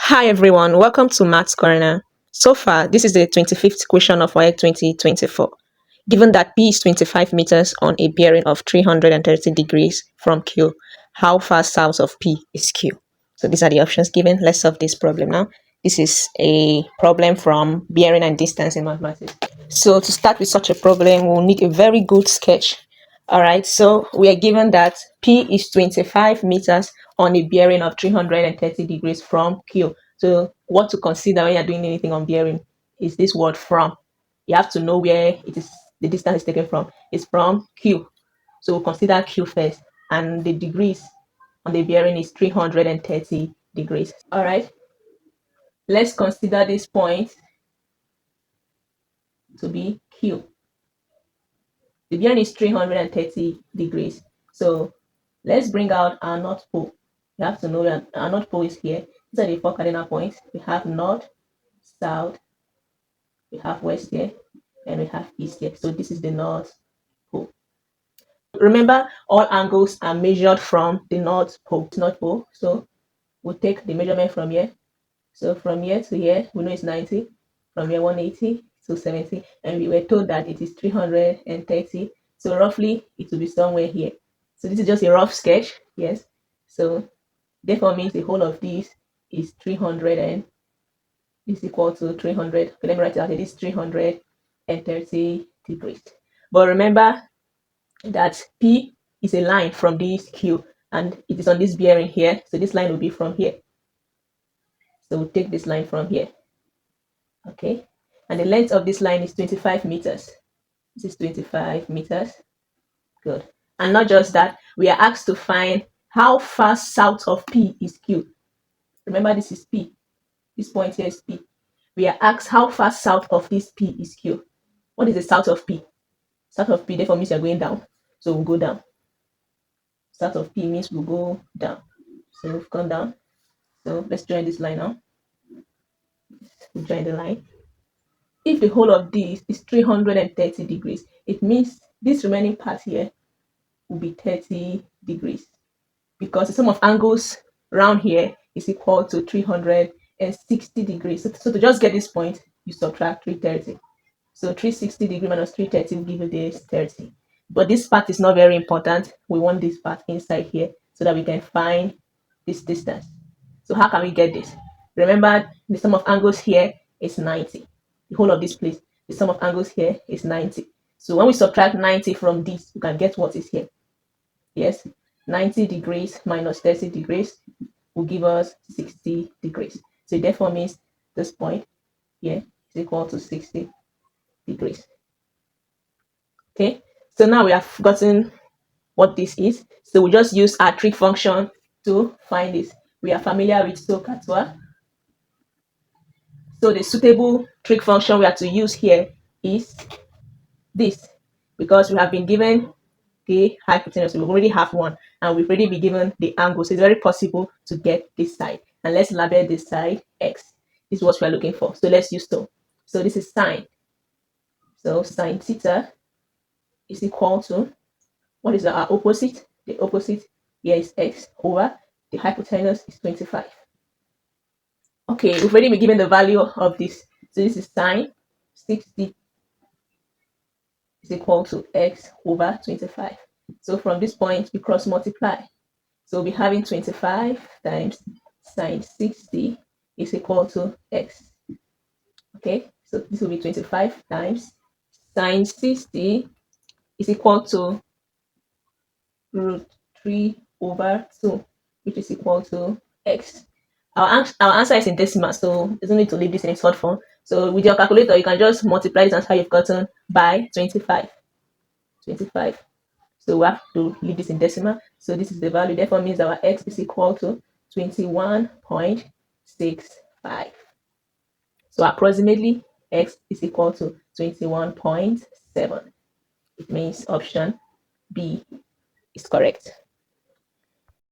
Hi everyone, welcome to Maths Corner. So far, this is the 25th question of WAEC 2024. Given that P is 25 meters on a bearing of 330 degrees from Q, how far south of P is Q? So these are the options given. Let's solve this problem now. This is a problem from bearing and distance in mathematics. So to start with such a problem, we'll need a very good sketch. All right, so we are given that P is 25 meters on a bearing of 330 degrees from Q. So what to consider when you're doing anything on bearing is this word from. You have to know where it is, the distance is taken from. It's from Q. So we'll consider Q first, and the degrees on the bearing is 330 degrees. All right, let's consider this point to be Q. The bearing is 330 degrees. So let's bring out our north pole. You have to know that our north pole is here. These are the four cardinal points. We have north, south, we have west here, and we have east here. So this is the north pole. Remember, all angles are measured from the north pole. So we'll take the measurement from here. So from here to here, we know it's 90. From here, 180 to 70. And we were told that it is 330. So roughly, it will be somewhere here. So this is just a rough sketch. Yes. So therefore means the whole of this is 300 and is equal to 300. Okay, let me write it out. It is 330 degrees. But remember that P is a line from this Q and it is on this bearing here. So this line will be from here. So we'll take this line from here. Okay. And the length of this line is 25 meters. This is 25 meters. Good. And not just that, we are asked to find how far south of P is Q. Remember, this is P. This point here is P. We are asked how far south of this P is Q. What is the south of P? South of P, therefore, means you're going down. So we'll go down. South of P means we'll go down. So we've gone down. So let's join this line now. We'll join the line. If the whole of this is 330 degrees, it means this remaining part here will be 30 degrees because the sum of angles around here is equal to 360 degrees. So to just get this point, you subtract 330. So 360 degree minus 330 will give you this 30. But this part is not very important. We want this part inside here so that we can find this distance. So how can we get this? Remember, the sum of angles here is 90. The whole of this place, the sum of angles here is 90. So when we subtract 90 from this, we can get what is here. Yes, 90 degrees minus 30 degrees will give us 60 degrees. So it therefore means this point here is equal to 60 degrees. Okay, so now we have gotten what this is. So we just use our trig function to find this. We are familiar with SOHCAHTOA. So the suitable trig function we have to use here is this, because we have been given the hypotenuse. We already have one, and we've already been given the angle. So it's very possible to get this side. And let's label this side x. This is what we are looking for. So let's use to. So this is sine. So sine theta is equal to, what is our opposite? The opposite here is x over the hypotenuse is 25. Okay, we've already been given the value of this. So this is sine 60 is equal to x over 25. So from this point, we cross multiply. So we'll be having 25 times sine 60 is equal to x. Okay, so this will be 25 times sine 60 is equal to root 3 over 2, which is equal to x. Our answer is in decimal, so you don't need to leave this in its short form. So with your calculator, you can just multiply this answer you've gotten by 25. 25. So we have to leave this in decimal. So this is the value. Therefore means our x is equal to 21.65. So approximately x is equal to 21.7. It means option B is correct.